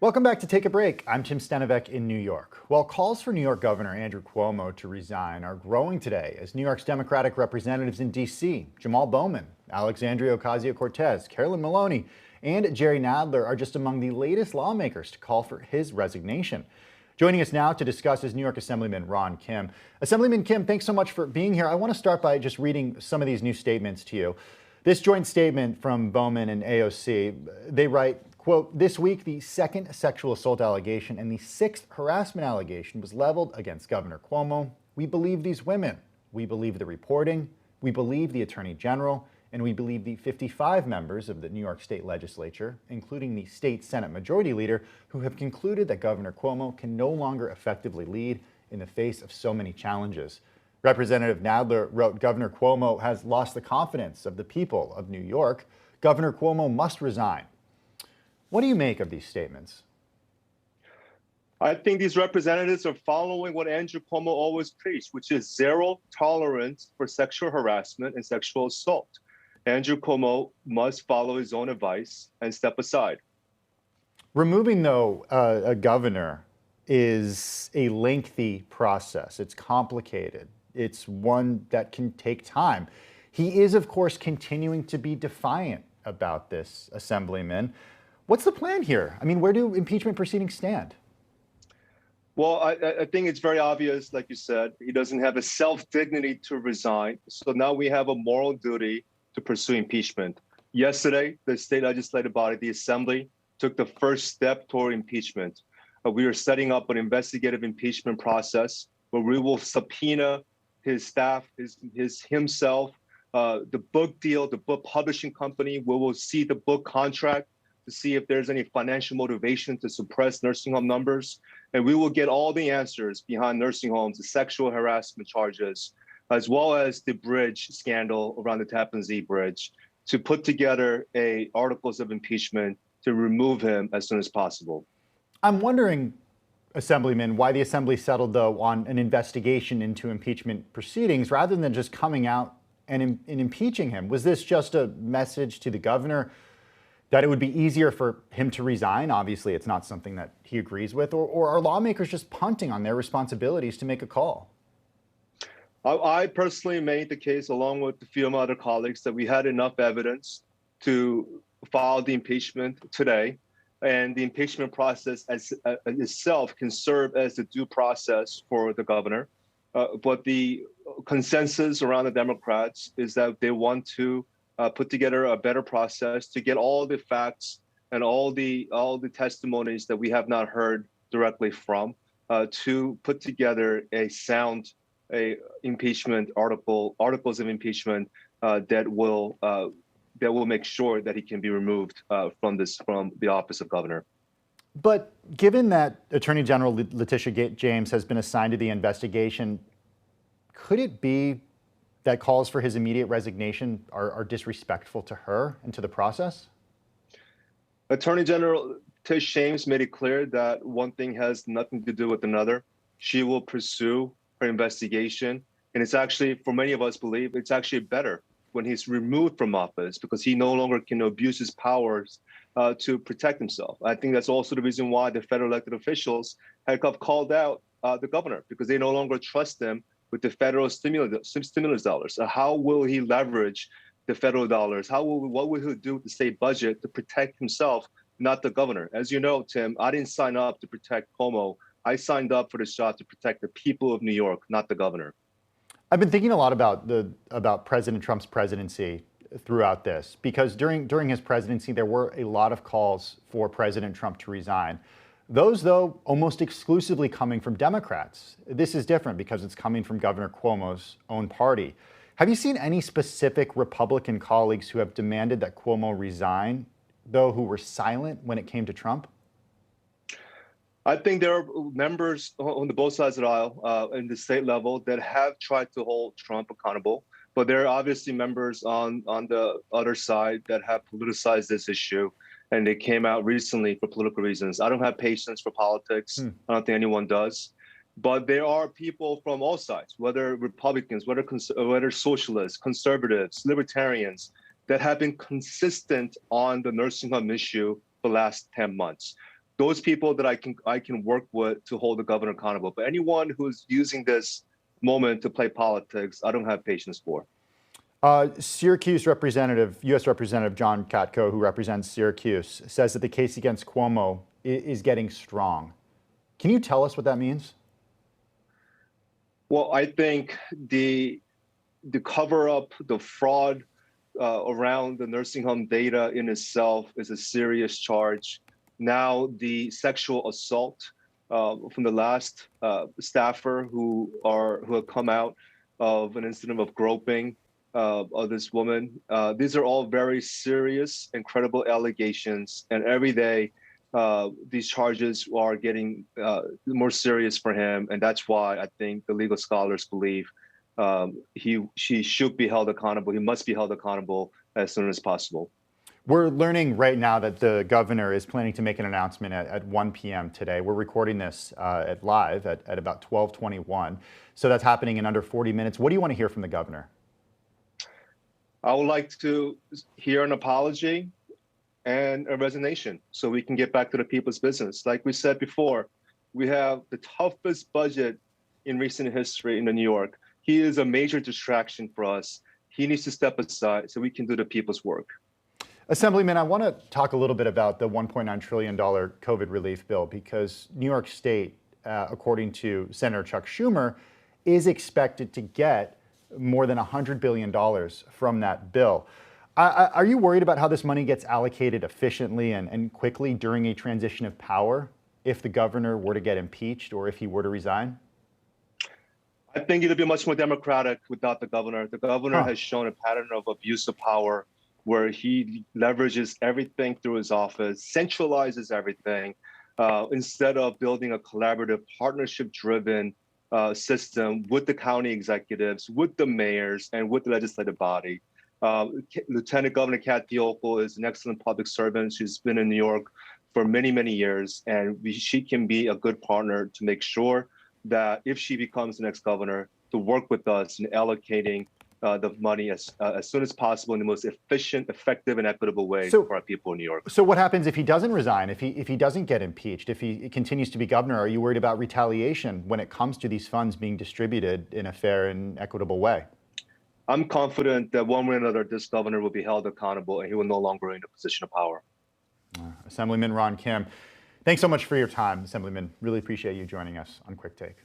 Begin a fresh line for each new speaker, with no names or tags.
Welcome back to Take a Break. I'm Tim Stenovec in New York. Well, calls for New York Governor Andrew Cuomo to resign are growing today as New York's Democratic representatives in D.C., Jamaal Bowman, Alexandria Ocasio-Cortez, Carolyn Maloney, and Jerry Nadler are just among the latest lawmakers to call for his resignation. Joining us now to discuss is New York Assemblyman Ron Kim. Assemblyman Kim, thanks so much for being here. I want to start by just reading some of these new statements to you. This joint statement from Bowman and AOC, they write, quote, "This week, the second sexual assault allegation and the sixth harassment allegation was leveled against Governor Cuomo. We believe these women. We believe the reporting. We believe the Attorney General. And we believe the 55 members of the New York State Legislature, including the state Senate Majority Leader, who have concluded that Governor Cuomo can no longer effectively lead in the face of so many challenges." Representative Nadler wrote, "Governor Cuomo has lost the confidence of the people of New York. Governor Cuomo must resign." What do you make of these statements?
I think these representatives are following what Andrew Cuomo always preached, which is zero tolerance for sexual harassment and sexual assault. Andrew Cuomo must follow his own advice and step aside.
Removing, though, a governor is a lengthy process. It's complicated. It's one that can take time. He is, of course, continuing to be defiant about this, Assemblyman. What's the plan here? I mean, where do impeachment proceedings stand?
Well, I think it's very obvious, like you said, he doesn't have a self-dignity to resign. So now we have a moral duty to pursue impeachment. Yesterday, the state legislative body, the Assembly, took the first step toward impeachment. We are setting up an investigative impeachment process where we will subpoena his staff, himself, the book deal, the book publishing company. We will see the book contract to see if there's any financial motivation to suppress nursing home numbers. And we will get all the answers behind nursing homes, the sexual harassment charges, as well as the bridge scandal around the Tappan Zee Bridge, to put together articles of impeachment to remove him as soon as possible.
I'm wondering, Assemblyman, why the Assembly settled, though, on an investigation into impeachment proceedings rather than just coming out and impeaching him. Was this just a message to the governor that it would be easier for him to resign? Obviously, it's not something that he agrees with. Or are lawmakers just punting on their responsibilities to make a call?
I personally made the case, along with a few of my other colleagues, that we had enough evidence to file the impeachment today. And the impeachment process itself can serve as a due process for the governor. But the consensus around the Democrats is that they want to put together a better process to get all the facts and all the testimonies that we have not heard directly from, to put together a sound impeachment articles of impeachment that will make sure that he can be removed from the office of governor.
But given that Attorney General Letitia James has been assigned to the investigation, could it be that calls for his immediate resignation are disrespectful to her and to the process?
Attorney General Tish James made it clear that one thing has nothing to do with another. She will pursue her investigation. And it's actually, for many of us believe, it's actually better when he's removed from office because he no longer can abuse his powers to protect himself. I think that's also the reason why the federal elected officials have called out the governor, because they no longer trust him with the federal stimulus dollars. How will he leverage the federal dollars? What will he do with the state budget to protect himself, not the governor? As you know, Tim, I didn't sign up to protect Cuomo. I signed up for this job to protect the people of New York, not the governor.
I've been thinking a lot about President Trump's presidency throughout this, because during his presidency, there were a lot of calls for President Trump to resign. Those, though, almost exclusively coming from Democrats. This is different because it's coming from Governor Cuomo's own party. Have you seen any specific Republican colleagues who have demanded that Cuomo resign, though, who were silent when it came to Trump?
I think there are members on both sides of the aisle in the state level that have tried to hold Trump accountable, but there are obviously members on the other side that have politicized this issue, and they came out recently for political reasons. I don't have patience for politics. I don't think anyone does. But there are people from all sides, whether Republicans, whether socialists, conservatives, libertarians, that have been consistent on the nursing home issue for the last 10 months. those people that I can work with to hold the governor accountable. But anyone who's using this moment to play politics, I don't have patience for.
Syracuse representative, U.S. Representative John Katko, who represents Syracuse, says that the case against Cuomo is getting strong. Can you tell us what that means?
Well, I think the cover up, the fraud around the nursing home data in itself is a serious charge. Now the sexual assault from the last staffer who have come out of an incident of groping of this woman. These are all very serious and credible allegations, and every day these charges are getting more serious for him, and that's why I think the legal scholars believe she should be held accountable. He must be held accountable as soon as possible.
We're learning right now that the governor is planning to make an announcement at 1 p.m. today. We're recording this live at about 12:21, so that's happening in under 40 minutes. What do you want to hear from the governor?
I would like to hear an apology and a resignation so we can get back to the people's business. Like we said before, we have the toughest budget in recent history in New York. He is a major distraction for us. He needs to step aside so we can do the people's work.
Assemblyman, I want to talk a little bit about the $1.9 trillion COVID relief bill, because New York State, according to Senator Chuck Schumer, is expected to get more than $100 billion from that bill. Are you worried about how this money gets allocated efficiently and quickly during a transition of power if the governor were to get impeached or if he were to resign?
I think it'll be much more democratic without the governor. The governor has shown a pattern of abuse of power where he leverages everything through his office, centralizes everything, instead of building a collaborative, partnership-driven system with the county executives, with the mayors, and with the legislative body. Lieutenant Governor Kathy Hochul is an excellent public servant. She's been in New York for many, many years, and she can be a good partner to make sure that if she becomes the next governor, to work with us in allocating the money as soon as possible in the most efficient, effective, and equitable way for our people in New York.
So what happens if he doesn't resign, if he doesn't get impeached, if he continues to be governor? Are you worried about retaliation when it comes to these funds being distributed in a fair and equitable way?
I'm confident that one way or another, this governor will be held accountable and he will no longer be in a position of power.
Assemblyman Ron Kim, thanks so much for your time, Assemblyman. Really appreciate you joining us on Quick Take.